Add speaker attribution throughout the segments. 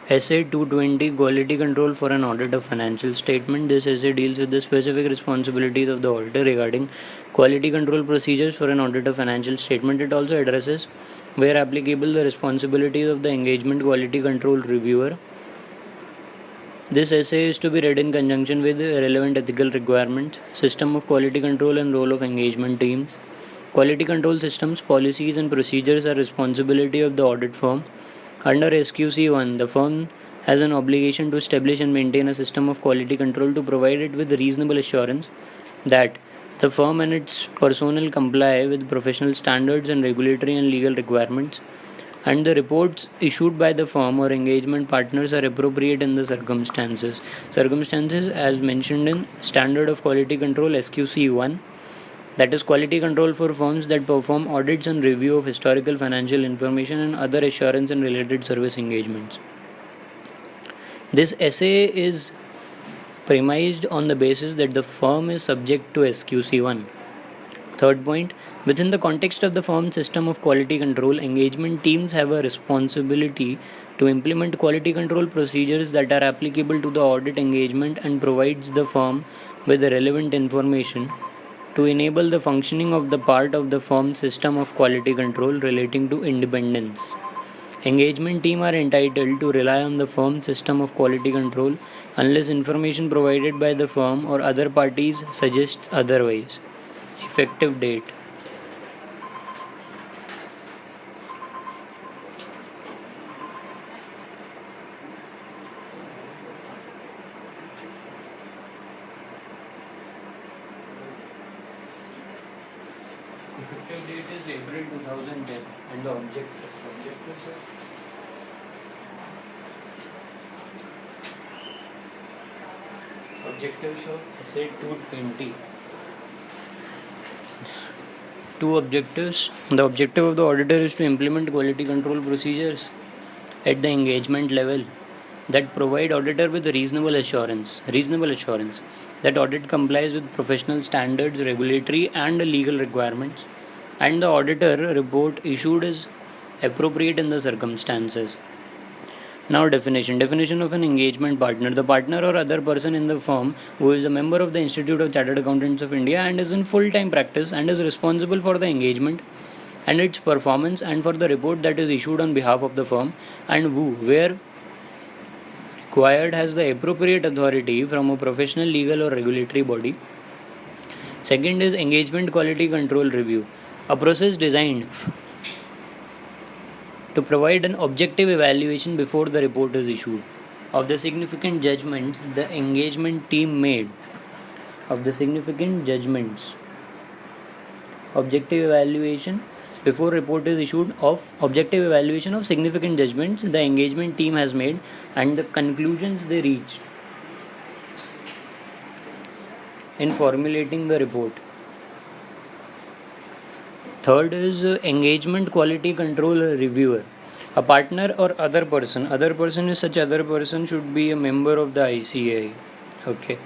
Speaker 1: Essay 220 Quality Control for an Audit of Financial Statement. This essay deals with the specific responsibilities of the auditor regarding quality control procedures for an audit of financial statement. It also addresses, where applicable, the responsibilities of the engagement quality control reviewer. This essay is to be read in conjunction with relevant ethical requirements, system of quality control and role of engagement teams. Quality control systems, policies and procedures are responsibility of the audit firm. Under SQC1, the firm has an obligation to establish and maintain a system of quality control to provide it with reasonable assurance that the firm and its personnel comply with professional standards and regulatory and legal requirements, and the reports issued by the firm or engagement partners are appropriate in the circumstances. Circumstances as mentioned in Standard of Quality Control SQC1, that is quality control for firms that perform audits and review of historical financial information and other assurance and related service engagements. This essay is premised on the basis that the firm is subject to SQC1. Third point, within the context of the firm system of quality control, engagement teams have a responsibility to implement quality control procedures that are applicable to the audit engagement and provides the firm with the relevant information to enable the functioning of the part of the firm's system of quality control relating to independence. Engagement team are entitled to rely on the firm's system of quality control unless information provided by the firm or other parties suggests otherwise. Effective date. Effective date is April 2010 and the objectives of Essay 220. Two objectives. The objective of the auditor is to implement quality control procedures at the engagement level that provide auditor with reasonable assurance that audit complies with professional standards, regulatory and legal requirements, and the auditor report issued is appropriate in the circumstances. Now, definition of an engagement partner: the partner or other person in the firm who is a member of the Institute of Chartered Accountants of India and is in full-time practice and is responsible for the engagement and its performance and for the report that is issued on behalf of the firm, and who, where required, has the appropriate authority from a professional, legal or regulatory body. Second is engagement quality control review, a process designed to provide an objective evaluation before the report is issued of the significant judgments the engagement team made. Objective evaluation before report is issued of objective evaluation of significant judgments the engagement team has made and the conclusions they reached in formulating the report. Third is engagement quality control reviewer, a partner or other person. Other person is such other person should be a member of the ICAI. Okay.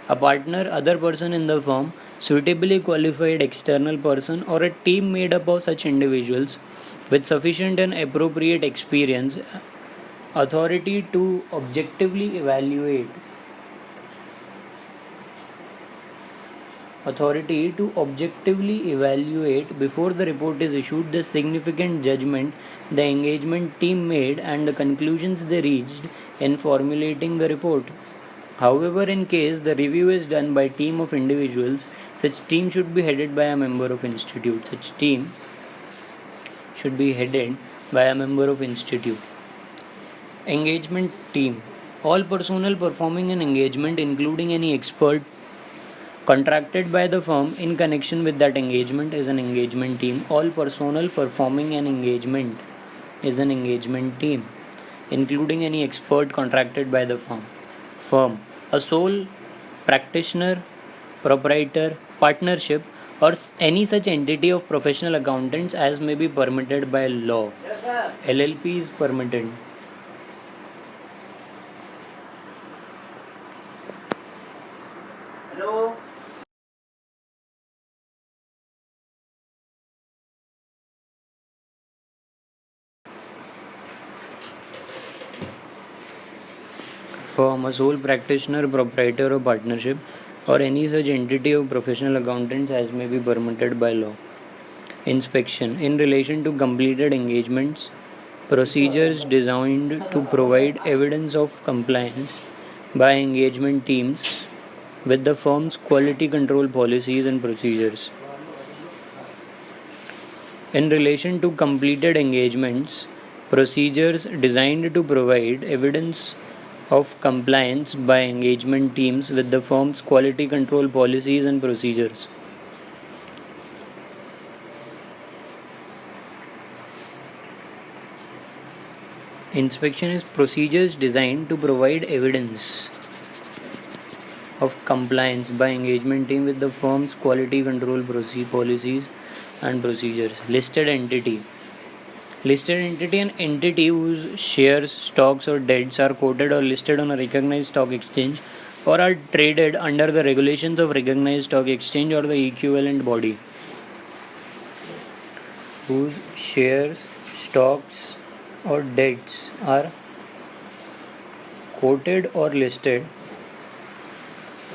Speaker 1: A partner, other person in the firm, suitably qualified external person or a team made up of such individuals with sufficient and appropriate experience, authority to objectively evaluate before the report is issued the significant judgment the engagement team made and the conclusions they reached in formulating the report. However, in case the review is done by team of individuals, such team should be headed by a member of institute. Engagement team. All personnel performing an engagement, including any expert contracted by the firm in connection with that engagement, is an engagement team. All personnel performing an engagement is an engagement team, including any expert contracted by the firm, a sole practitioner, proprietor, partnership, or any such entity of professional accountants as may be permitted by law. LLP is permitted. Hello. firm, a sole practitioner, proprietor or partnership, or any such entity of professional accountants as may be permitted by law. Inspection. In relation to completed engagements, procedures designed to provide evidence of compliance by engagement teams with the firm's quality control policies and procedures. In relation to completed engagements, procedures designed to provide evidence of compliance by engagement teams with the firm's quality control policies and procedures. Inspection is procedures designed to provide evidence of compliance by engagement team with the firm's quality control policies and procedures. Listed entity. Listed entity, an entity whose shares, stocks or debts are quoted or listed on a recognized stock exchange or are traded under the regulations of recognized stock exchange or the equivalent body. Whose shares, stocks or debts are quoted or listed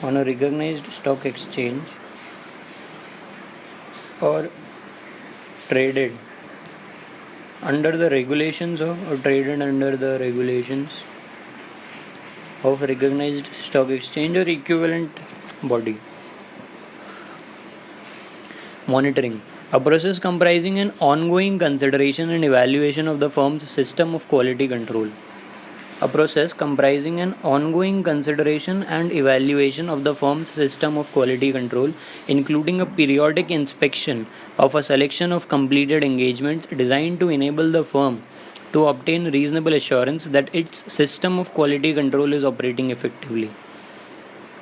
Speaker 1: on a recognized stock exchange or traded under the regulations of or traded under the regulations of recognized stock exchange or equivalent body. Monitoring. A process comprising an ongoing consideration and evaluation of the firm's system of quality control. A process comprising an ongoing consideration and evaluation of the firm's system of quality control, including a periodic inspection of a selection of completed engagements designed to enable the firm to obtain reasonable assurance that its system of quality control is operating effectively.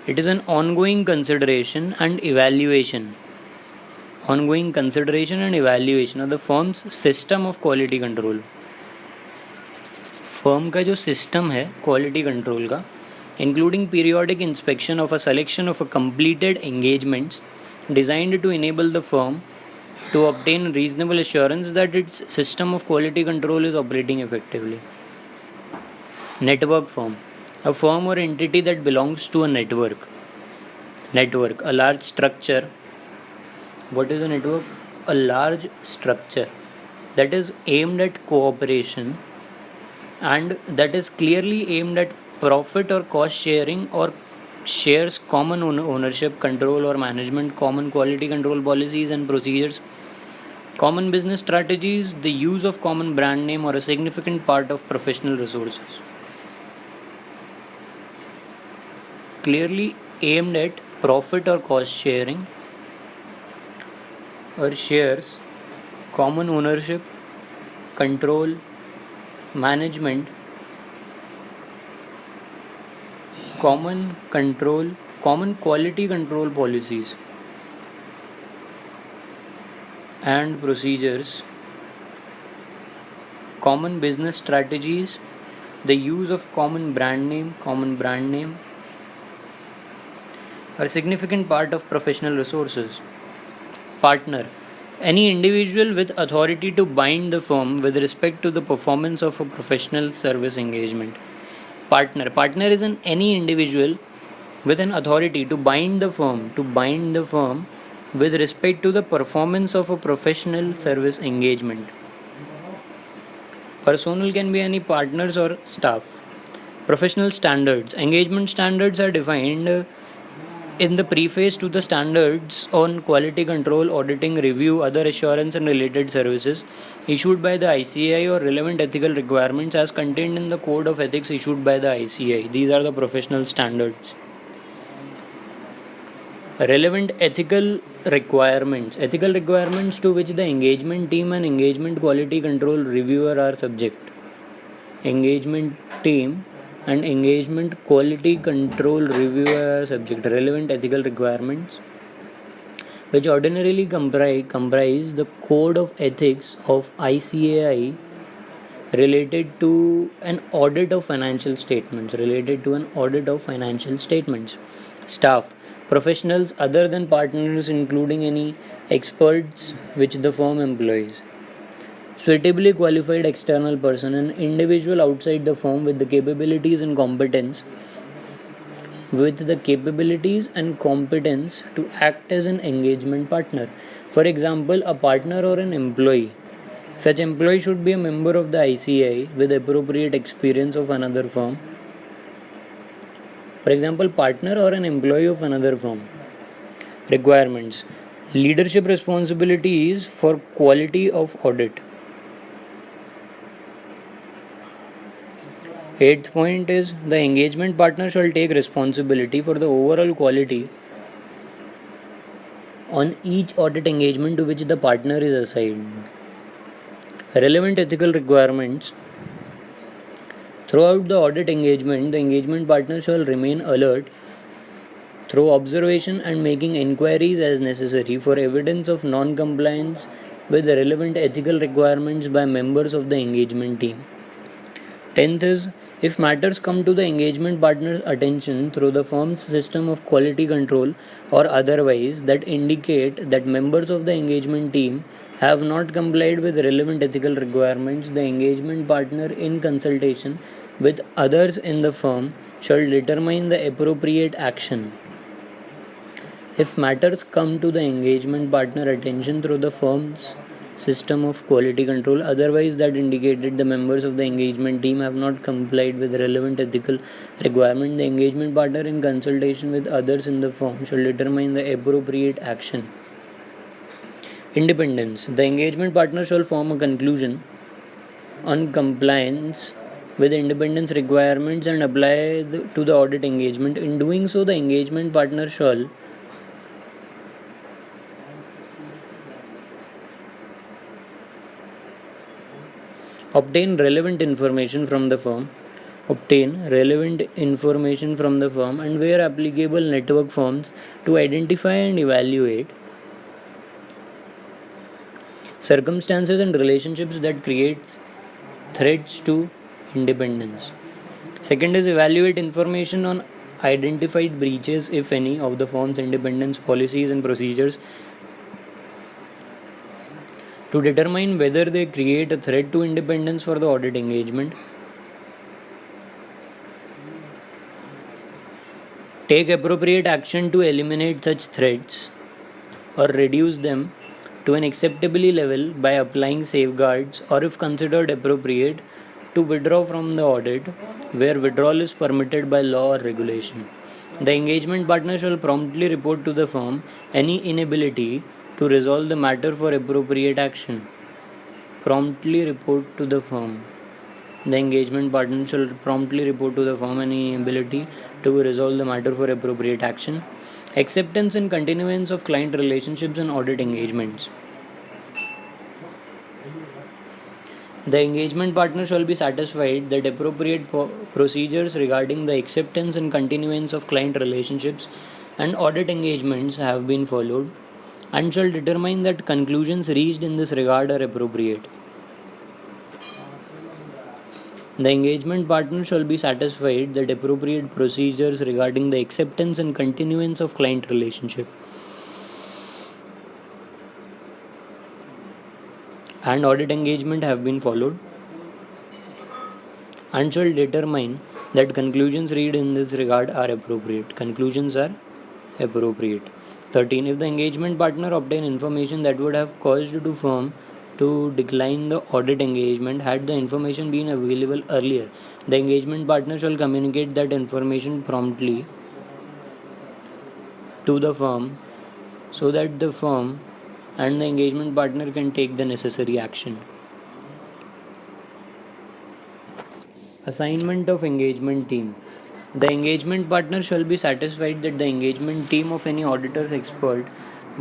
Speaker 1: It is an ongoing consideration and evaluation of the firm's system of quality control. Firm का जो system है quality control का, including periodic inspection of a selection of a completed engagements designed to enable the firm to obtain reasonable assurance that its system of quality control is operating effectively. Network firm. A firm or entity that belongs to a network. Network. A large structure. What is a network? A large structure that is aimed at cooperation and that is clearly aimed at profit or cost sharing or shares common ownership, control or management, common quality control policies and procedures, common business strategies, the use of common brand name or a significant part of professional resources. Clearly aimed at profit or cost sharing or shares, common ownership, control, management, common quality control policies and procedures, common business strategies, the use of common brand name, a significant part of professional resources. Partner. Any individual with authority to bind the firm with respect to the performance of a professional service engagement. Partner is any individual with an authority to bind the firm with respect to the performance of a professional service engagement. Personnel can be any partners or staff. Professional standards. Engagement standards are defined in the preface to the standards on quality control, auditing, review, other assurance and related services issued by the ICAI or relevant ethical requirements as contained in the code of ethics issued by the ICAI. These are the professional standards. Relevant ethical requirements to which the engagement team and engagement quality control reviewer are subject. Engagement team and engagement quality control reviewer are subject. Relevant ethical requirements which ordinarily comprise the code of ethics of ICAI related to an audit of financial statements. Staff. Professionals other than partners, including any experts which the firm employs. suitably qualified external person, an individual outside the firm with the capabilities and competence to act as an engagement partner. For example, a partner or an employee. Such employee should be a member of the ICI with appropriate experience of another firm. For example, partner or an employee of another firm. Requirements: leadership responsibilities for quality of audit. Eighth point is the engagement partner shall take responsibility for the overall quality on each audit engagement to which the partner is assigned. Relevant ethical requirements: throughout the audit engagement, the engagement partner shall remain alert through observation and making inquiries as necessary for evidence of non-compliance with the relevant ethical requirements by members of the engagement team. 10th is, if matters come to the engagement partner's attention through the firm's system of quality control or otherwise that indicate that members of the engagement team have not complied with relevant ethical requirements, the engagement partner, in consultation with others in the firm, shall determine the appropriate action. If matters come to the engagement partner attention through the firm's system of quality control, otherwise that indicated the members of the engagement team have not complied with relevant ethical requirement, the engagement partner, in consultation with others in the firm, shall determine the appropriate action. Independence: the engagement partner shall form a conclusion on compliance with independence requirements and apply to the audit engagement. In doing so, the engagement partner shall obtain relevant information from the firm, and where applicable network firms to identify and evaluate circumstances and relationships that creates threats to independence. Second is evaluate information on identified breaches, if any, of the firm's independence policies and procedures to determine whether they create a threat to independence for the audit engagement. Take appropriate action to eliminate such threats or reduce them to an acceptable level by applying safeguards, or if considered appropriate, to withdraw from the audit where withdrawal is permitted by law or regulation. The engagement partner shall promptly report to the firm any inability to resolve the matter for appropriate action. Promptly report to the firm. The engagement partner shall promptly report to the firm any inability to resolve the matter for appropriate action. Acceptance and continuance of client relationships and audit engagements. The engagement partner shall be satisfied that appropriate procedures regarding the acceptance and continuance of client relationships and audit engagements have been followed, and shall determine that conclusions reached in this regard are appropriate. The engagement partner shall be satisfied that appropriate procedures regarding the acceptance and continuance of client relationship and audit engagement have been followed, and shall determine that conclusions reached in this regard are appropriate. Conclusions are appropriate. 13. If the engagement partner obtain information that would have caused the firm to decline the audit engagement had the information been available earlier, the engagement partner shall communicate that information promptly to the firm so that the firm and the engagement partner can take the necessary action. Assignment of engagement team. The engagement partner shall be satisfied that the engagement team of any auditor's expert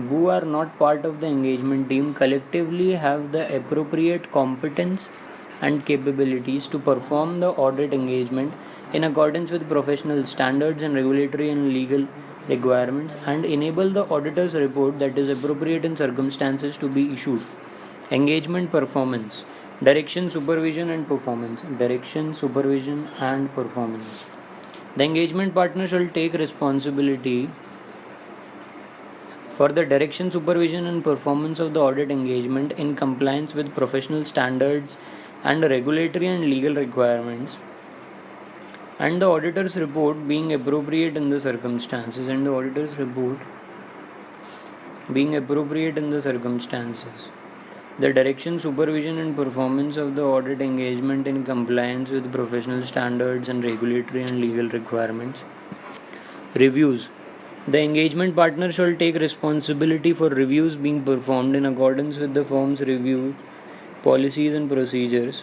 Speaker 1: who are not part of the engagement team collectively have the appropriate competence and capabilities to perform the audit engagement in accordance with professional standards and regulatory and legal requirements, and enable the auditor's report that is appropriate in circumstances to be issued. Engagement performance. Direction, supervision and performance. The engagement partner shall take responsibility for the direction, supervision, and performance of the audit engagement in compliance with professional standards and regulatory and legal requirements, and the auditor's report being appropriate in the circumstances, the direction, supervision, and performance of the audit engagement in compliance with professional standards and regulatory and legal requirements. Reviews. The engagement partner shall take responsibility for reviews being performed in accordance with the firm's review policies and procedures.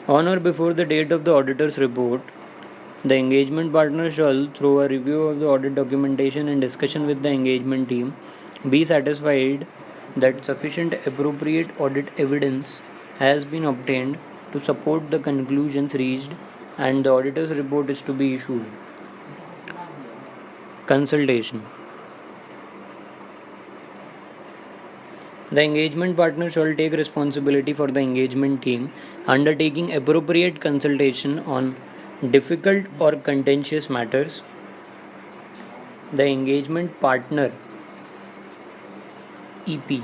Speaker 1: On or before the date of the auditor's report, the engagement partner shall, through a review of the audit documentation and discussion with the engagement team, be satisfied that sufficient appropriate audit evidence has been obtained to support the conclusions reached, and the auditor's report is to be issued. Consultation. The engagement partner shall take responsibility for the engagement team undertaking appropriate consultation on difficult or contentious matters. The engagement partner EP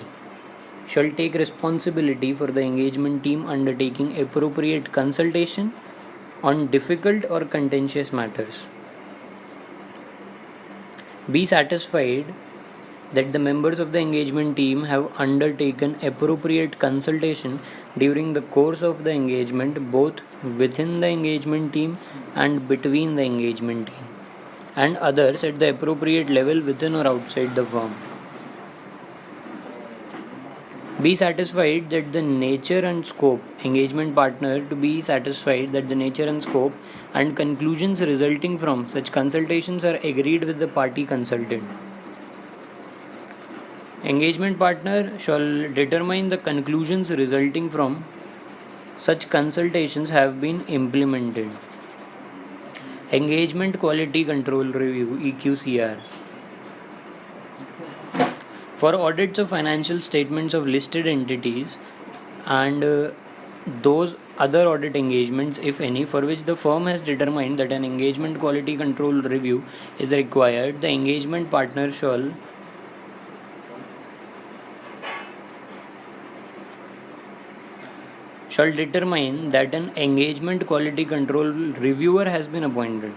Speaker 1: shall take responsibility for the engagement team undertaking appropriate consultation on difficult or contentious matters. Be satisfied that the members of the engagement team have undertaken appropriate consultation during the course of the engagement, both within the engagement team and between the engagement team, and others at the appropriate level within or outside the firm. Be satisfied that the nature and scope, engagement partner to be satisfied that the nature and scope and conclusions resulting from such consultations are agreed with the party consultant. Engagement partner shall determine the conclusions resulting from such consultations have been implemented. Engagement Quality Control Review EQCR. For audits of financial statements of listed entities and those other audit engagements, if any, for which the firm has determined that an engagement quality control review is required, the engagement partner shall determine that an engagement quality control reviewer has been appointed.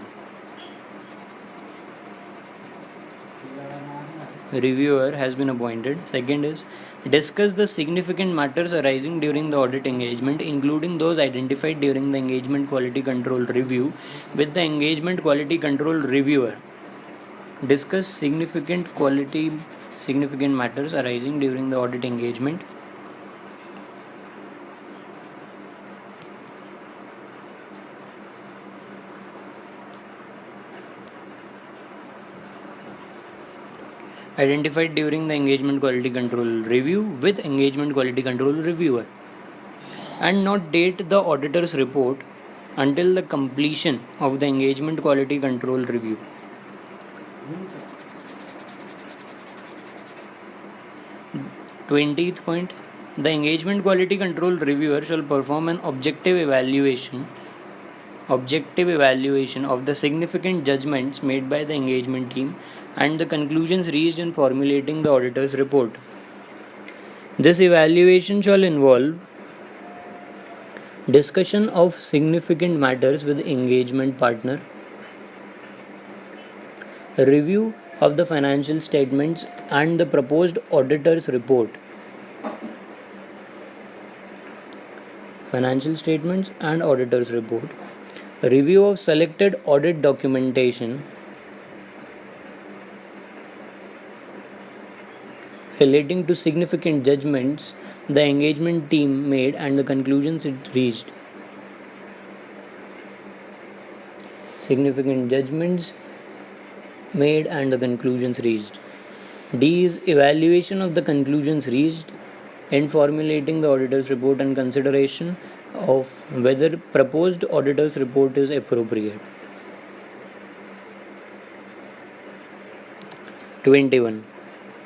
Speaker 1: Second is discuss the significant matters arising during the audit engagement, including those identified during the engagement quality control review, with the engagement quality control reviewer. Discuss significant matters arising during the audit engagement. Identified during the engagement quality control review with engagement quality control reviewer, and not date the auditor's report until the completion of the engagement quality control review. Twentieth point, the engagement quality control reviewer shall perform an objective evaluation of the significant judgments made by the engagement team and the conclusions reached in formulating the auditor's report. This evaluation shall involve discussion of significant matters with engagement partner, review of the financial statements and the proposed auditor's report, review of selected audit documentation relating to significant judgments the engagement team made and the conclusions it reached. D is evaluation of the conclusions reached in formulating the auditor's report and consideration of whether proposed auditor's report is appropriate. 21.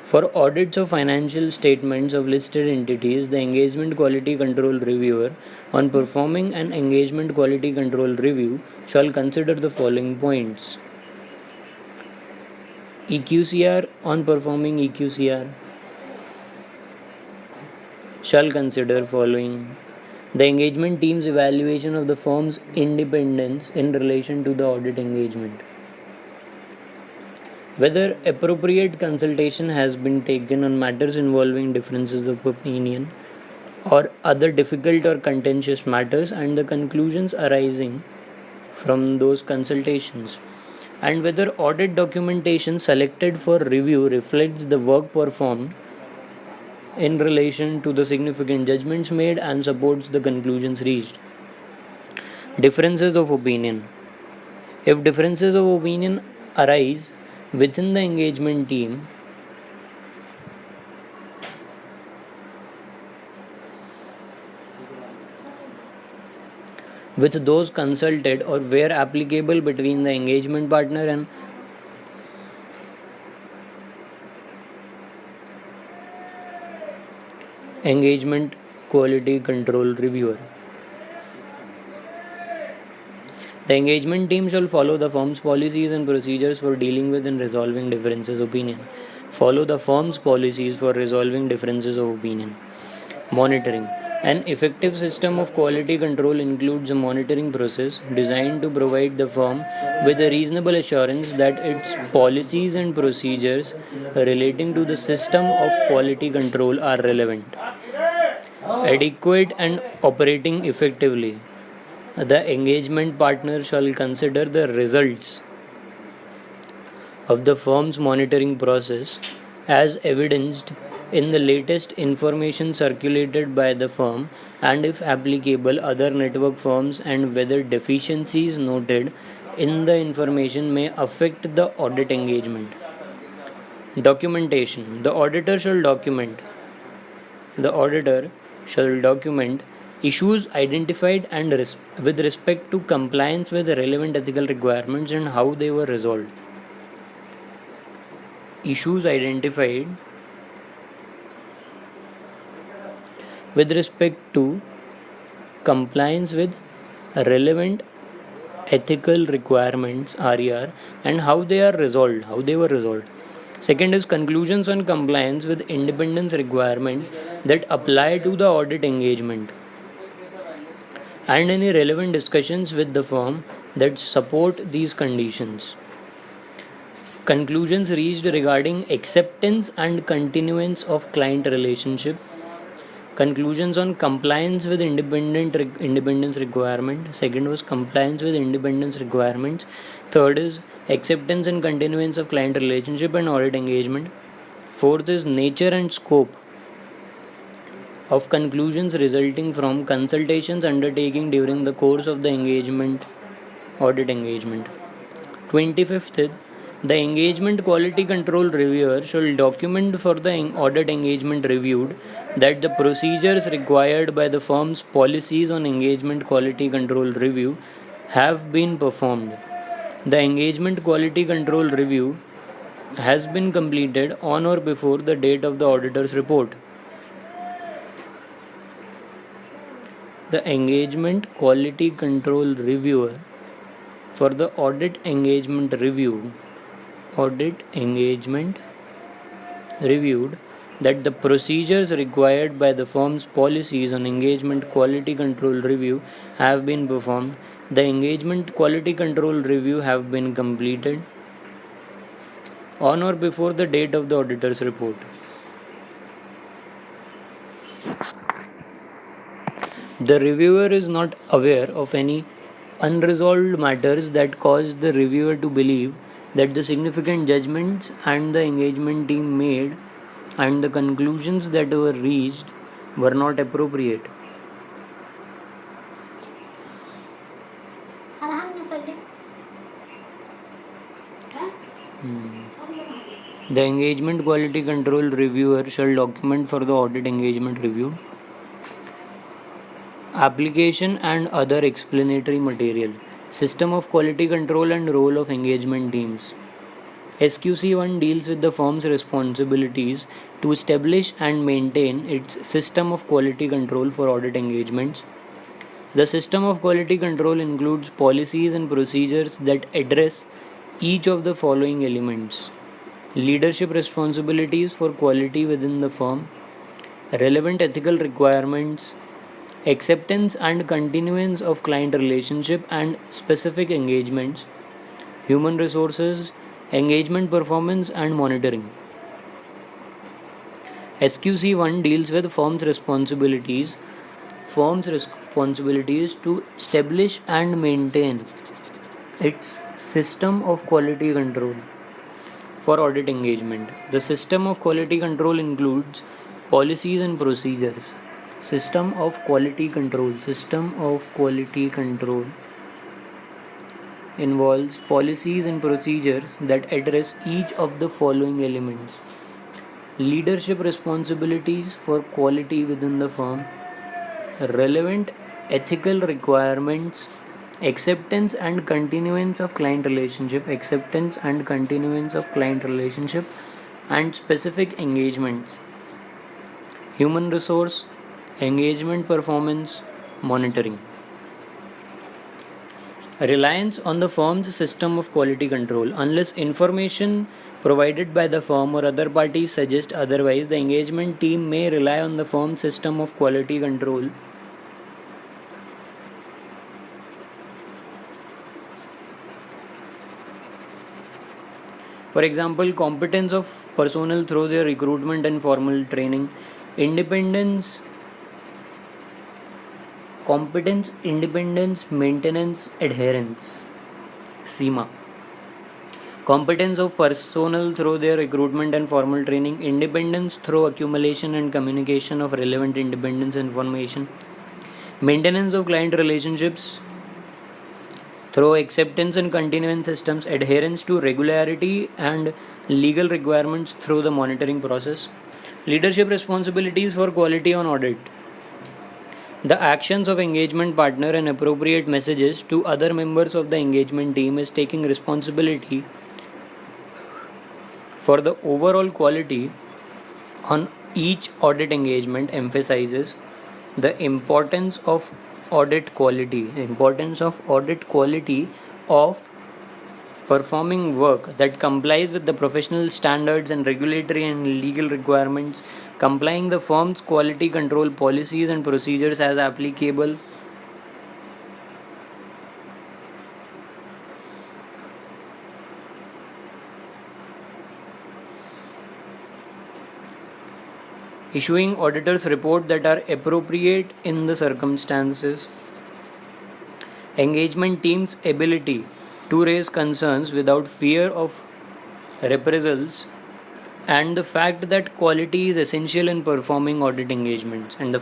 Speaker 1: For audits of financial statements of listed entities, the engagement quality control reviewer on performing an engagement quality control review shall consider the following points. EQCR on performing EQCR shall consider following: the engagement team's evaluation of the firm's independence in relation to the audit engagement, whether appropriate consultation has been taken on matters involving differences of opinion or other difficult or contentious matters and the conclusions arising from those consultations, and whether audit documentation selected for review reflects the work performed in relation to the significant judgments made and supports the conclusions reached. Differences of opinion. If differences of opinion arise within the engagement team, with those consulted or where applicable between the engagement partner and engagement quality control reviewer. The engagement team shall follow the firm's policies and procedures for dealing with and resolving differences of opinion. Follow the firm's policies for resolving differences of opinion. Monitoring. An effective system of quality control includes a monitoring process designed to provide the firm with a reasonable assurance that its policies and procedures relating to the system of quality control are relevant, adequate, and operating effectively. The engagement partner shall consider the results of the firm's monitoring process as evidenced in the latest information circulated by the firm and, if applicable, other network firms, and whether deficiencies noted in the information may affect the audit engagement. Documentation. The auditor shall document issues identified and with respect to compliance with the relevant ethical requirements and how they were resolved. Issues identified with respect to compliance with relevant ethical requirements RER and how they were resolved. Second is conclusions on compliance with independence requirement that apply to the audit engagement and any relevant discussions with the firm that support these conditions. Conclusions reached regarding acceptance and continuance of client relationship. Conclusions on compliance with independence requirement. Second was compliance with independence requirements. Third is acceptance and continuance of client relationship and audit engagement. Fourth is nature and scope of conclusions resulting from consultations undertaken during the course of the audit engagement. 25th is the engagement quality control reviewer shall document for the audit engagement reviewed that the procedures required by the firm's policies on engagement quality control review have been performed. The engagement quality control review has been completed on or before the date of the auditor's report. The engagement quality control reviewer for the audit engagement reviewed that the procedures required by the firm's policies on engagement quality control review have been performed. The engagement quality control review have been completed on or before the date of the auditor's report. The reviewer is not aware of any unresolved matters that cause the reviewer to believe that the significant judgments and the engagement team made and the conclusions that were reached were not appropriate. The engagement quality control reviewer shall document for the audit engagement review application and other explanatory material, system of quality control and role of engagement teams. SQC1 deals with the firm's responsibilities to establish and maintain its system of quality control for audit engagements. The system of quality control includes policies and procedures that address each of the following elements: leadership responsibilities for quality within the firm, relevant ethical requirements, acceptance and continuance of client relationship and specific engagements, human resources, engagement performance and monitoring. SQC1 deals with firm's responsibilities to establish and maintain its system of quality control for audit engagement. The system of quality control includes policies and procedures. System of quality control involves policies and procedures that address each of the following elements: leadership responsibilities for quality within the firm, relevant ethical requirements, acceptance and continuance of client relationship, and specific engagements, human resource, engagement performance, monitoring. Reliance on the firm's system of quality control. Unless information provided by the firm or other parties suggest otherwise, the engagement team may rely on the firm's system of quality control. For example, competence of personnel through their recruitment and formal training, independence, competence, independence, maintenance, adherence. SEMA. Competence of personnel through their recruitment and formal training, independence through accumulation and communication of relevant independence information, maintenance of client relationships through acceptance and continuance systems, adherence to regularity and legal requirements through the monitoring process, leadership responsibilities for quality on audit. The actions of engagement partner and appropriate messages to other members of the engagement team is taking responsibility for the overall quality on each audit engagement emphasizes the importance of audit quality of performing work that complies with the professional standards and regulatory and legal requirements, complying the firm's quality control policies and procedures as applicable, issuing auditors report that are appropriate in the circumstances, engagement team's ability to raise concerns without fear of reprisals, and the fact that quality is essential in performing audit engagements,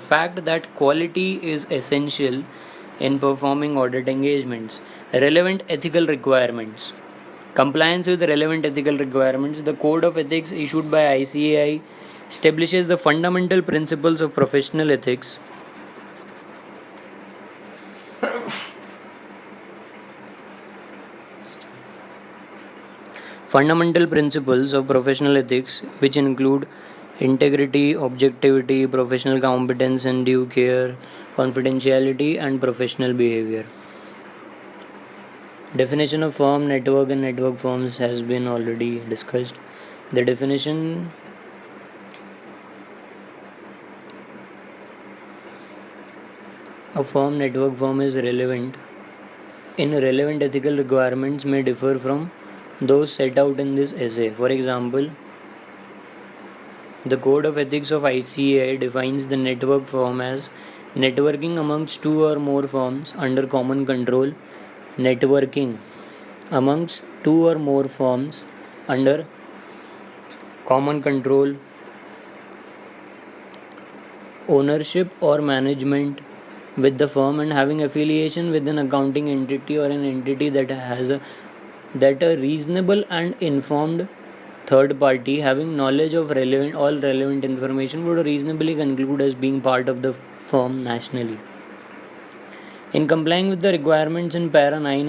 Speaker 1: relevant ethical requirements. Compliance with the relevant ethical requirements. The Code of Ethics issued by ICAI establishes the fundamental principles of professional ethics. Fundamental principles of professional ethics, which include integrity, objectivity, professional competence and due care, confidentiality, and professional behavior. Definition of firm, network, and network firms has been already discussed. The definition of firm, network firm is relevant. Relevant ethical requirements may differ from those set out in this essay. For example, the Code of Ethics of ICAI defines the network firm as networking amongst two or more firms under common control. Networking amongst two or more firms under common control, ownership or management with the firm, and having affiliation with an accounting entity or an entity that a reasonable and informed third party having knowledge of all relevant information would reasonably conclude as being part of the firm nationally. In complying with the requirements in para 9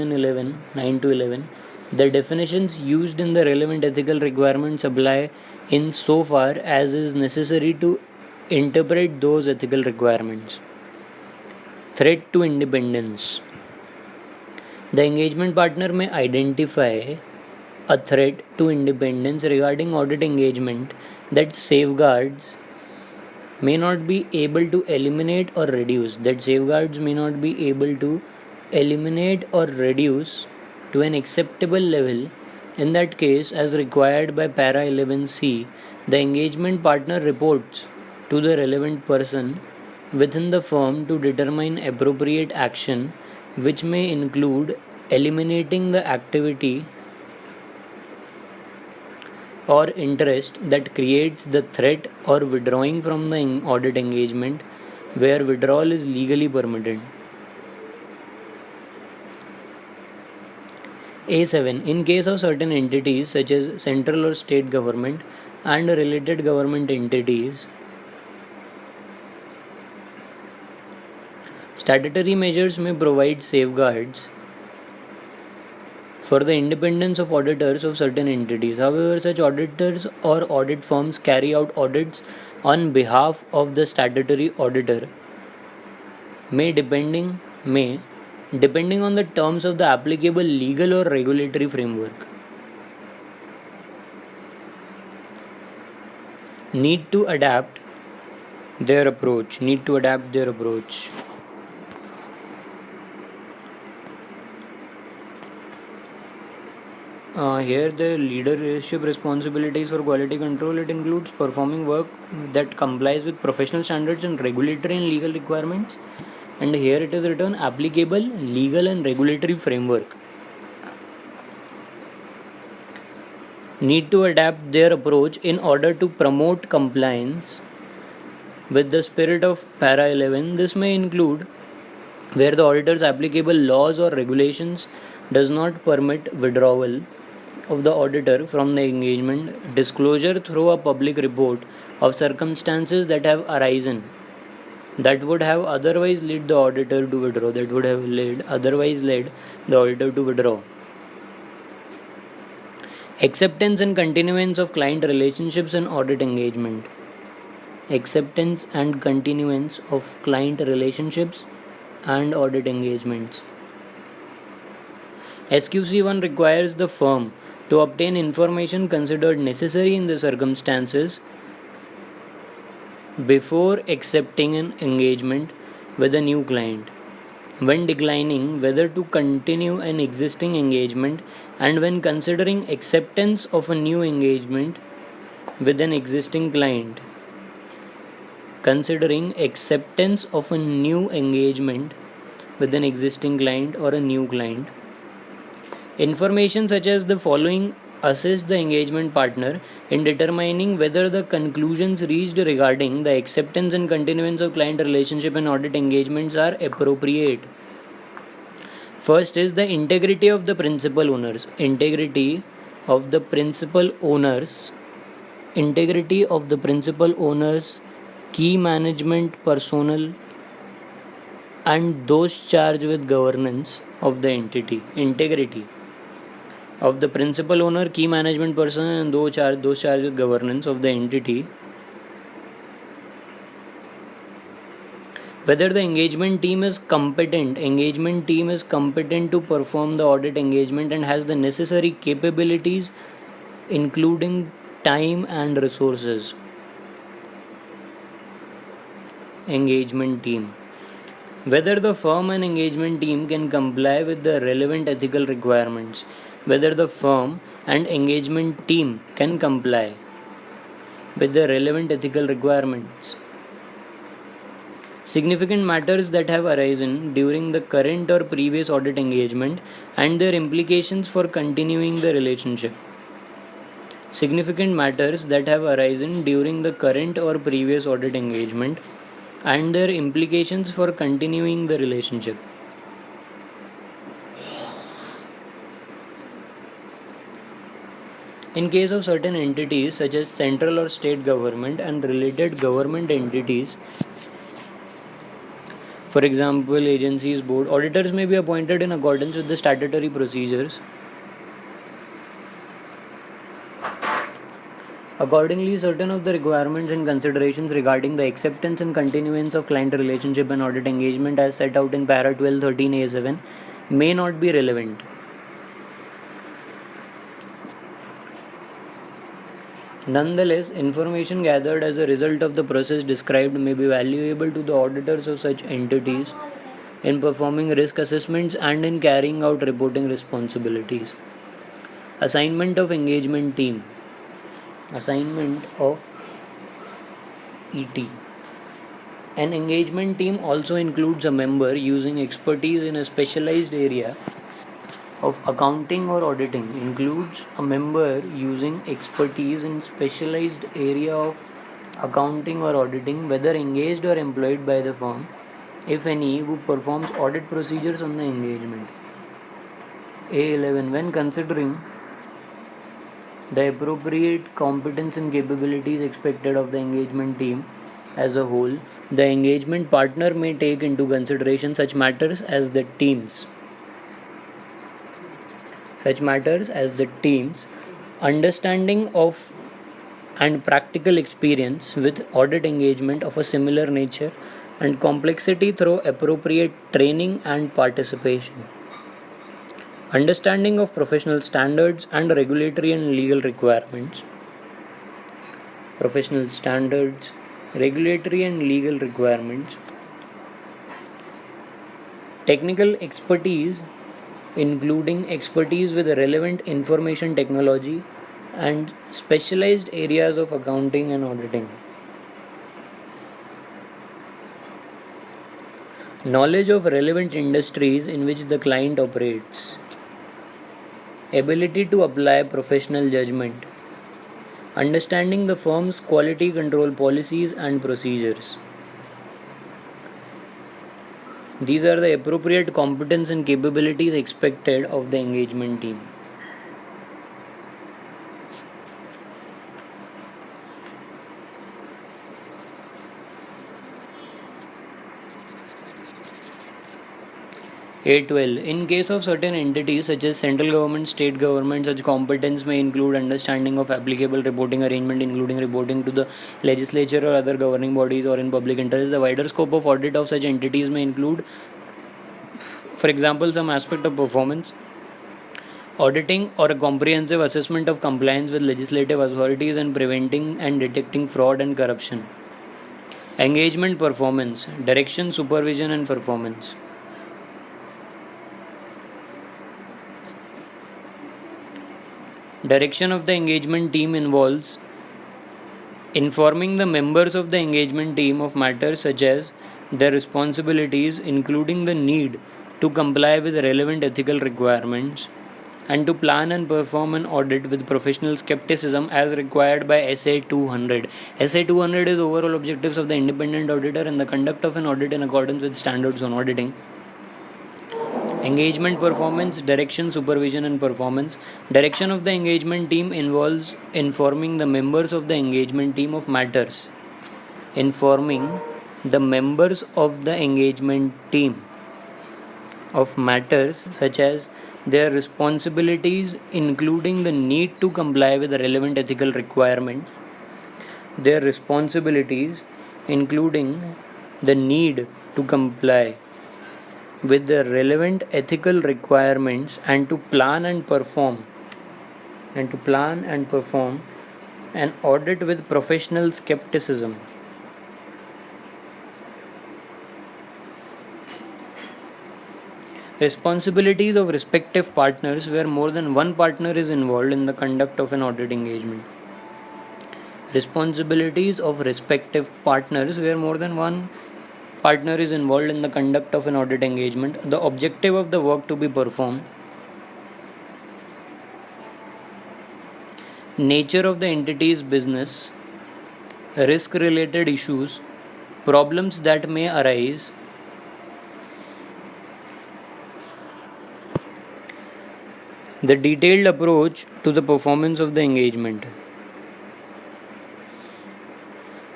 Speaker 1: to 11, the definitions used in the relevant ethical requirements apply in so far as is necessary to interpret those ethical requirements. Threat to independence. The engagement partner may identify a threat to independence regarding audit engagement that safeguards may not be able to eliminate or reduce to an acceptable level. In that case, as required by para 11c, the engagement partner reports to the relevant person within the firm to determine appropriate action, which may include eliminating the activity or interest that creates the threat or withdrawing from the audit engagement where withdrawal is legally permitted. A7. In case of certain entities such as central or state government and related government entities, statutory measures may provide safeguards for the independence of auditors of certain entities. However, such auditors or audit firms carry out audits on behalf of the statutory auditor depending on the terms of the applicable legal or regulatory framework. Need to adapt their approach. Here the leadership responsibilities for quality control, it includes performing work that complies with professional standards and regulatory and legal requirements. And here it is written applicable legal and regulatory framework. Need to adapt their approach in order to promote compliance with the spirit of para 11. This may include where the auditor's applicable laws or regulations does not permit withdrawal of the auditor from the engagement, disclosure through a public report of circumstances that have arisen that would have otherwise led the auditor to withdraw. Acceptance and continuance of client relationships and audit engagement. Acceptance and continuance of client relationships and audit engagements. SQC1 requires the firm to obtain information considered necessary in the circumstances before accepting an engagement with a new client, when declining whether to continue an existing engagement, and when considering acceptance of a new engagement with an existing client. Considering acceptance of a new engagement with an existing client or a new client. Information such as the following assist the engagement partner in determining whether the conclusions reached regarding the acceptance and continuance of client relationship and audit engagements are appropriate. First is the integrity of the principal owners. Integrity of the principal owners, key management personnel, and those charged with governance of the entity. Integrity of the principal owner, key management personnel, and those charged with governance of the entity. Whether the engagement team is competent to perform the audit engagement and has the necessary capabilities, including time and resources. Engagement team. Whether the firm and engagement team can comply with the relevant ethical requirements. Whether the firm and engagement team can comply with the relevant ethical requirements. Significant matters that have arisen during the current or previous audit engagement and their implications for continuing the relationship. Significant matters that have arisen during the current or previous audit engagement and their implications for continuing the relationship. In case of certain entities such as central or state government and related government entities, for example, agencies, board, auditors may be appointed in accordance with the statutory procedures Accordingly, certain of the requirements and considerations regarding the acceptance and continuance of client relationship and audit engagement as set out in para 1213A7 may not be relevant. Nonetheless, information gathered as a result of the process described may be valuable to the auditors of such entities in performing risk assessments and in carrying out reporting responsibilities. Assignment of engagement team. Assignment of ET. An engagement team also includes a member using expertise in a specialized area of accounting or auditing. Includes a member using expertise in specialized area of accounting or auditing, whether engaged or employed by the firm, if any, who performs audit procedures on the engagement. A11. When considering the appropriate competence and capabilities expected of the engagement team as a whole, the engagement partner may take into consideration such matters as the team's understanding of and practical experience with audit engagement of a similar nature and complexity through appropriate training and participation. Understanding of professional standards and regulatory and legal requirements. Professional standards, regulatory and legal requirements. Technical expertise, including expertise with relevant information technology and specialized areas of accounting and auditing. Knowledge of relevant industries in which the client operates. Ability to apply professional judgment. Understanding the firm's quality control policies and procedures. These are the appropriate competence and capabilities expected of the engagement team. A12. In case of certain entities such as central government, state government, such competence may include understanding of applicable reporting arrangement, including reporting to the legislature or other governing bodies or in public interest. The wider scope of audit of such entities may include, for example, some aspect of performance, auditing, or a comprehensive assessment of compliance with legislative authorities and preventing and detecting fraud and corruption. Engagement performance, direction, supervision, and performance. Direction of the engagement team involves informing the members of the engagement team of matters such as their responsibilities, including the need to comply with relevant ethical requirements and to plan and perform an audit with professional skepticism as required by SA 200. SA 200 is overall objectives of the independent auditor and the conduct of an audit in accordance with standards on auditing. Engagement performance, direction, supervision, and performance. Direction of the engagement team involves informing the members of the engagement team of matters. Informing the members of the engagement team of matters such as their responsibilities, including the need to comply with the relevant ethical requirements. Their responsibilities, including the need to comply with the relevant ethical requirements and to plan and perform an audit with professional skepticism. Responsibilities of respective partners where more than one partner is involved in the conduct of an audit engagement. Responsibilities of respective partners where more than one partner is involved in the conduct of an audit engagement. The objective of the work to be performed. Nature of the entity's business. Risk related issues. Problems that may arise. The detailed approach to the performance of the engagement.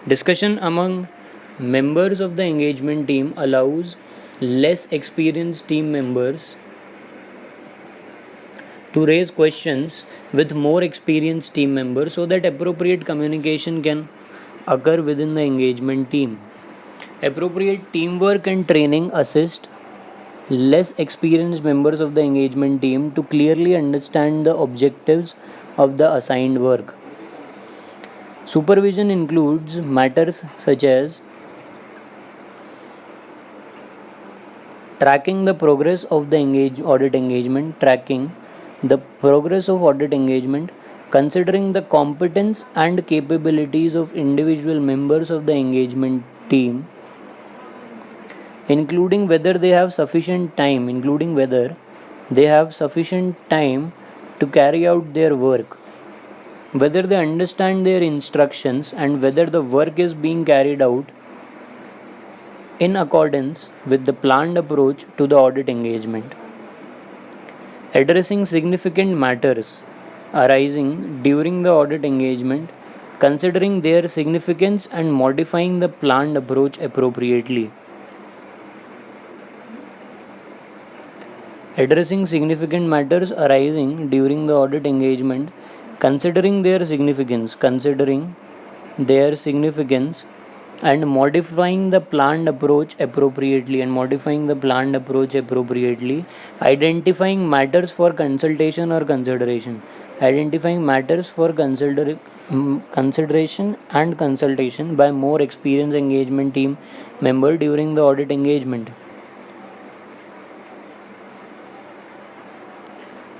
Speaker 1: Discussion among members of the engagement team allows less experienced team members to raise questions with more experienced team members so that appropriate communication can occur within the engagement team. Appropriate teamwork and training assist less experienced members of the engagement team to clearly understand the objectives of the assigned work. Supervision includes matters such as tracking the progress of the audit engagement, tracking the progress of audit engagement, considering the competence and capabilities of individual members of the engagement team, including whether they have sufficient time to carry out their work, whether they understand their instructions, and whether the work is being carried out in accordance with the planned approach to the audit engagement. Addressing significant matters arising during the audit engagement, considering their significance and modifying the planned approach appropriately. Addressing significant matters arising during the audit engagement, considering their significance and modifying the planned approach appropriately, identifying matters for consultation or consideration, consideration and consultation by more experienced engagement team member during the audit engagement.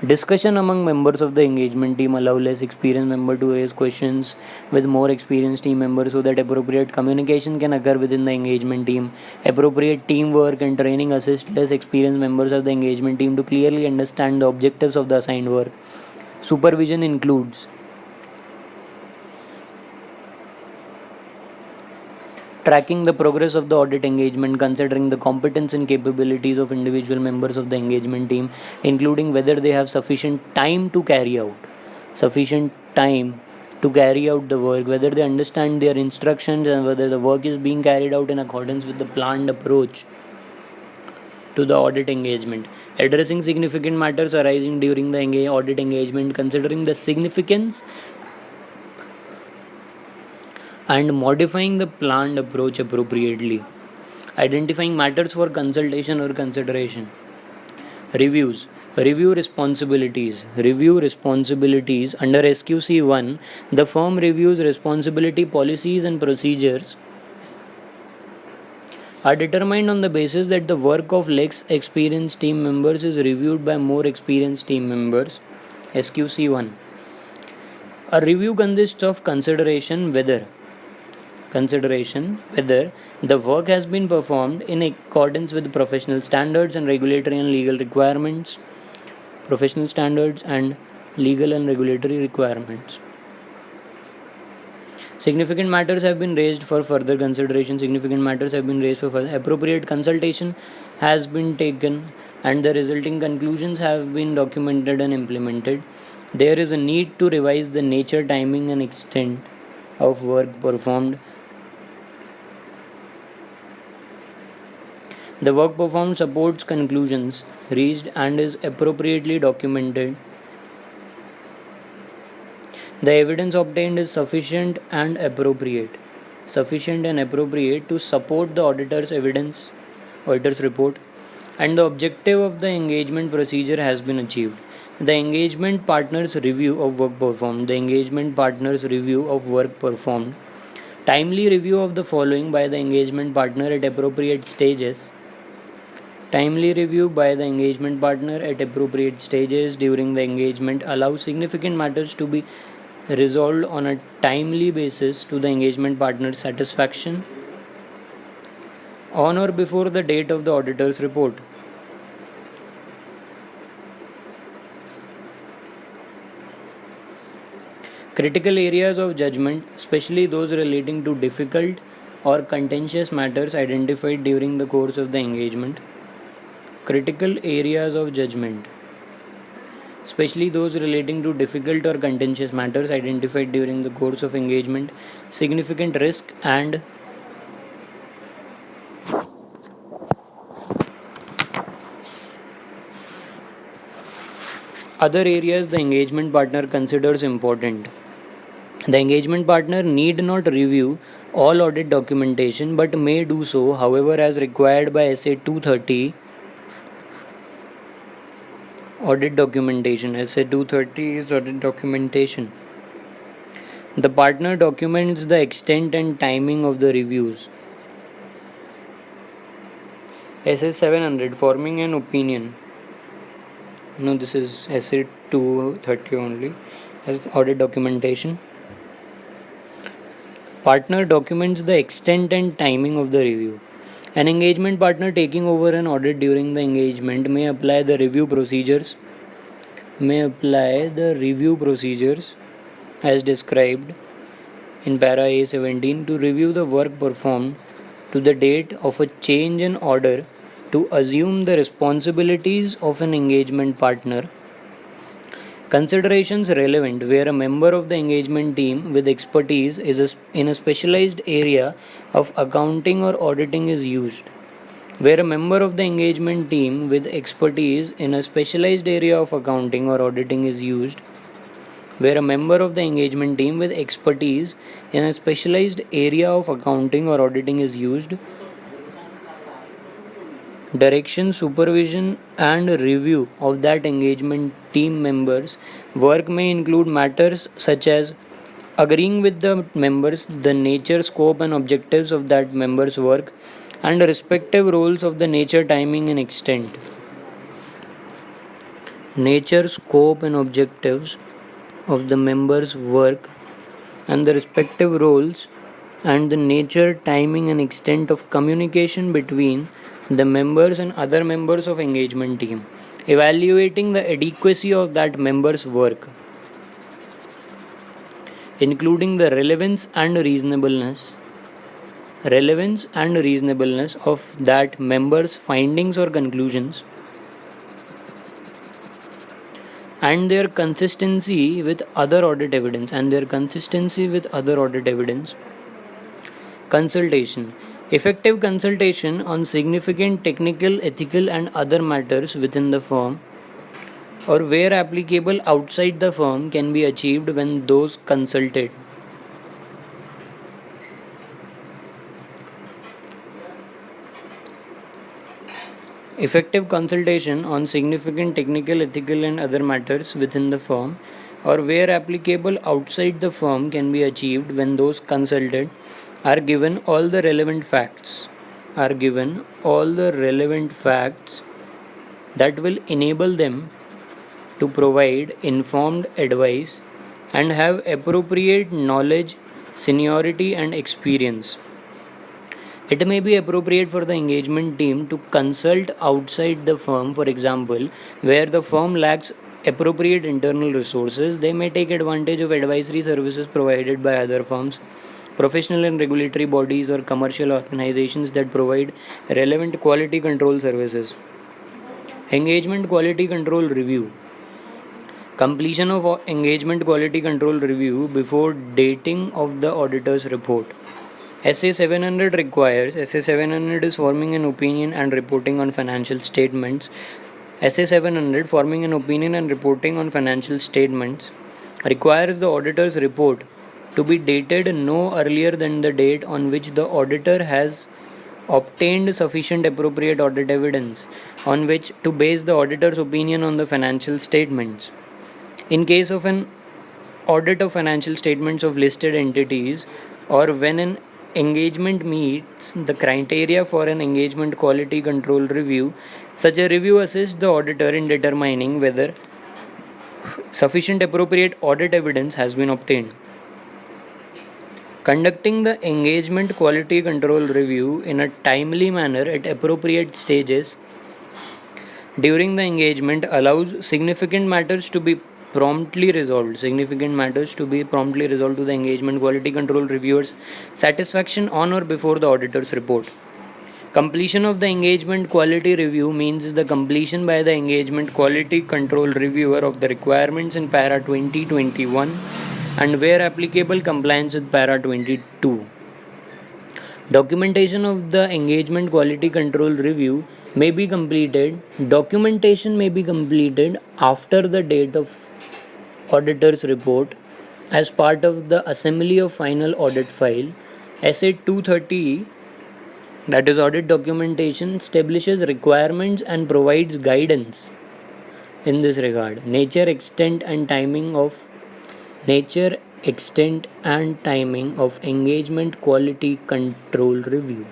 Speaker 1: Discussion among members of the engagement team allow less experienced member to raise questions with more experienced team members so that appropriate communication can occur within the engagement team. Appropriate teamwork and training assist less experienced members of the engagement team to clearly understand the objectives of the assigned work. Supervision includes tracking the progress of the audit engagement, considering the competence and capabilities of individual members of the engagement team, including whether they have sufficient time to carry out the work, whether they understand their instructions, and whether the work is being carried out in accordance with the planned approach to the audit engagement. Addressing significant matters arising during the audit engagement, considering the significance and modifying the planned approach appropriately. Identifying matters for consultation or consideration. Reviews. Review responsibilities. Under SQC 1, the firm reviews responsibility policies and procedures are determined on the basis that the work of less experienced team members is reviewed by more experienced team members. SQC 1. A review consists of consideration whether the work has been performed in accordance with professional standards and regulatory and legal requirements. Significant matters have been raised for further consideration. Appropriate consultation has been taken and the resulting conclusions have been documented and implemented. There is a need to revise the nature, timing, and extent of work performed. The work performed supports conclusions reached and is appropriately documented. The evidence obtained is sufficient and appropriate to support the auditor's report, and the objective of the engagement procedure has been achieved. The engagement partner's review of work performed. Timely review of the following by the engagement partner at appropriate stages. Timely review by the engagement partner at appropriate stages during the engagement allows significant matters to be resolved on a timely basis to the engagement partner's satisfaction on or before the date of the auditor's report. Critical areas of judgment, especially those relating to difficult or contentious matters identified during the course of the engagement. Critical areas of judgment, especially those relating to difficult or contentious matters identified during the course of engagement. Significant risk and other areas the engagement partner considers important. The engagement partner need not review all audit documentation but may do so, however, as required by SA 230 audit documentation. SA 230 is audit documentation. The partner documents the extent and timing of the reviews. SA 700 forming an opinion. No, this is SA 230 only as audit documentation. Partner documents the extent and timing of the review. An engagement partner taking over an audit during the engagement may apply the review procedures as described in para A17 to review the work performed to the date of a change in order to assume the responsibilities of an engagement partner. Considerations relevant where a member of the engagement team with expertise in a specialized area of accounting or auditing is used. Where a member of the engagement team with expertise in a specialized area of accounting or auditing is used. Where a member of the engagement team with expertise in a specialized area of accounting or auditing is used. Direction, supervision, and review of that engagement team members' work may include matters such as agreeing with the members the nature, scope, and objectives of that member's work and respective roles of the nature, timing, and extent. Nature, scope, and objectives of the member's work and the respective roles and the nature, timing, and extent of communication between the members and other members of engagement team, evaluating the adequacy of that member's work, including the relevance and reasonableness of that member's findings or conclusions, and their consistency with other audit evidence. Consultation. Effective consultation on significant technical, ethical, and other matters within the firm or where applicable outside the firm can be achieved when those consulted. Effective consultation on significant technical, ethical, and other matters within the firm or where applicable outside the firm can be achieved when those consulted are given all the relevant facts that will enable them to provide informed advice and have appropriate knowledge, seniority, and experience. It may be appropriate for the engagement team to consult outside the firm, for example, where the firm lacks appropriate internal resources. They may take advantage of advisory services provided by other firms, professional and regulatory bodies, or commercial organizations that provide relevant quality control services. Engagement quality control review. Completion of engagement quality control review before dating of the auditor's report. SA 700 is forming an opinion and reporting on financial statements. SA 700 forming an opinion and reporting on financial statements requires the auditor's report to be dated no earlier than the date on which the auditor has obtained sufficient appropriate audit evidence on which to base the auditor's opinion on the financial statements. In case of an audit of financial statements of listed entities or when an engagement meets the criteria for an engagement quality control review, such a review assists the auditor in determining whether sufficient appropriate audit evidence has been obtained. Conducting the engagement quality control review in a timely manner at appropriate stages during the engagement allows significant matters to be promptly resolved to the engagement quality control reviewer's satisfaction on or before the auditor's report. Completion of the engagement quality review means the completion by the engagement quality control reviewer of the requirements in para 2021 and where applicable compliance with para 22. Documentation of the engagement quality control review may be completed, documentation may be completed after the date of auditor's report as part of the assembly of final audit file. SA 230, that is audit documentation, establishes requirements and provides guidance in this regard. Nature, extent and timing of engagement quality control review.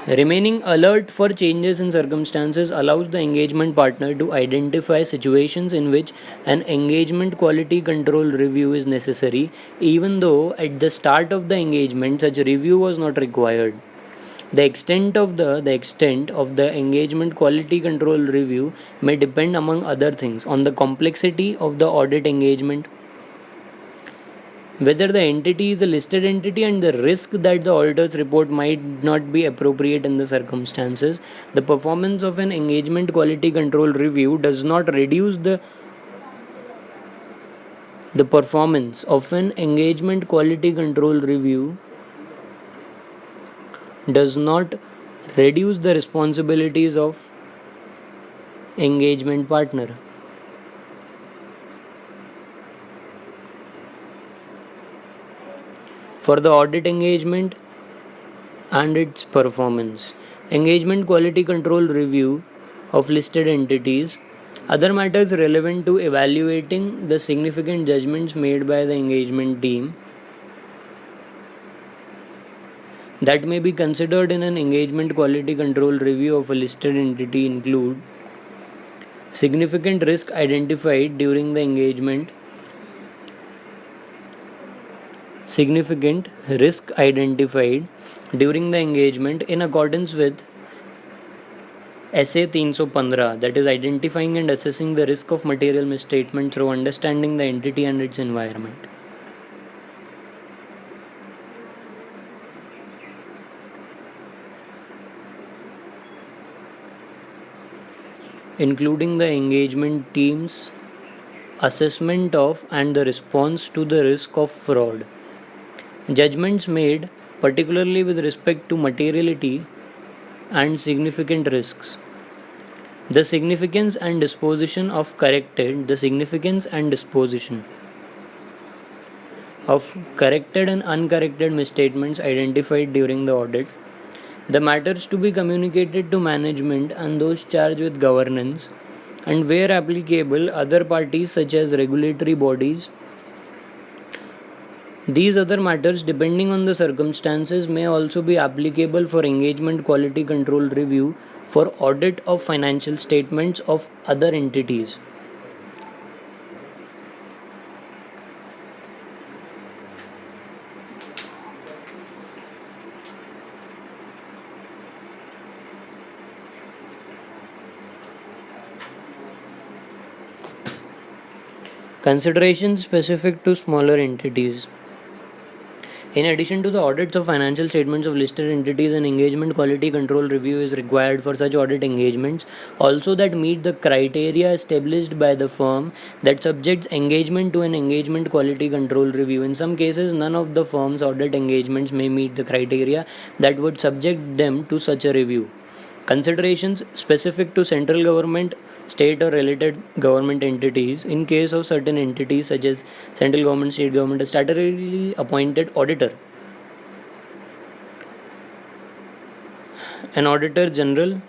Speaker 1: Remaining alert for changes in circumstances allows the engagement partner to identify situations in which an engagement quality control review is necessary, even though at the start of the engagement such review was not required. The extent of the engagement quality control review may depend, among other things, on the complexity of the audit engagement, whether the entity is a listed entity, and the risk that the auditor's report might not be appropriate in the circumstances. The performance of an engagement quality control review does not reduce the performance of an engagement quality control review does not reduce the responsibilities of engagement partner. For the audit engagement and its performance, engagement quality control review of listed entities, other matters relevant to evaluating the significant judgments made by the engagement team that may be considered in an engagement quality control review of a listed entity include significant risk identified during the engagement, in accordance with SA 315, that is identifying and assessing the risk of material misstatement through understanding the entity and its environment. Including the engagement team's assessment of and the response to the risk of fraud. Judgments made, particularly with respect to materiality and significant risks. The significance and disposition of corrected and uncorrected misstatements identified during the audit, the matters to be communicated to management and those charged with governance, and where applicable, other parties such as regulatory bodies. These other matters, depending on the circumstances, may also be applicable for engagement quality control review for audit of financial statements of other entities. Considerations specific to smaller entities. In addition to the audits of financial statements of listed entities, an engagement quality control review is required for such audit engagements also that meet the criteria established by the firm that subjects engagement to an engagement quality control review. In some cases, none of the firm's audit engagements may meet the criteria that would subject them to such a review. Considerations specific to central government, state or related government entities. In case of certain entities such as central government, state government, a statutorily appointed auditor, an auditor general,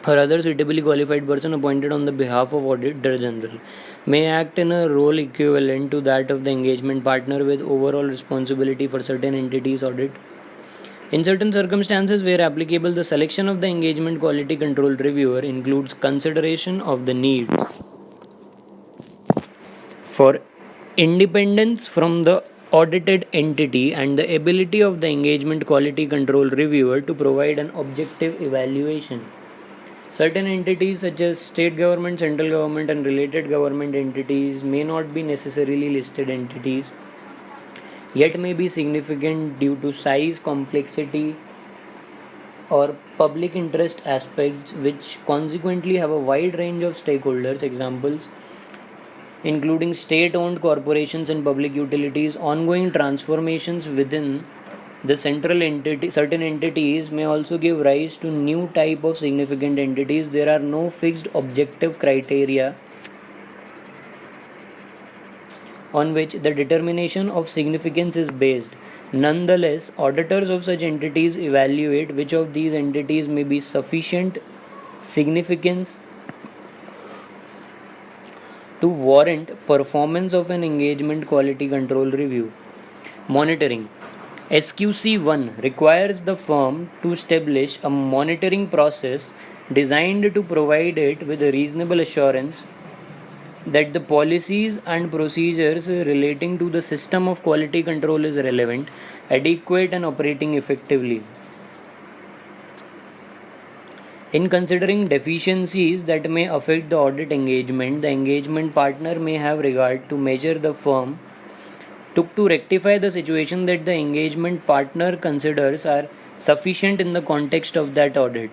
Speaker 1: or other suitably qualified person appointed on the behalf of auditor general may act in a role equivalent to that of the engagement partner with overall responsibility for certain entities audit. In certain circumstances where applicable, the selection of the engagement quality control reviewer includes consideration of the needs for independence from the audited entity and the ability of the engagement quality control reviewer to provide an objective evaluation. Certain entities such as state government, central government, and related government entities may not be necessarily listed entities, yet may be significant due to size, complexity, or public interest aspects, which consequently have a wide range of stakeholders. Examples including state owned corporations and public utilities, ongoing transformations within The central entity, certain entities may also give rise to new type of significant entities. There are no fixed objective criteria on which the determination of significance is based. Nonetheless, auditors of such entities evaluate which of these entities may be sufficient significance to warrant performance of an engagement quality control review. Monitoring. SQC1 requires the firm to establish a monitoring process designed to provide it with a reasonable assurance that the policies and procedures relating to the system of quality control is relevant, adequate, and operating effectively. In considering deficiencies that may affect the audit engagement, the engagement partner may have regard to measure the firm took to rectify the situation that the engagement partner considers are sufficient in the context of that audit.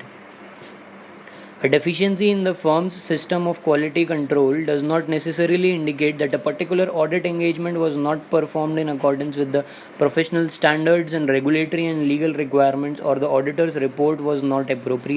Speaker 1: A deficiency in the firm's system of quality control does not necessarily indicate that a particular audit engagement was not performed in accordance with the professional standards and regulatory and legal requirements, or the auditor's report was not appropriate.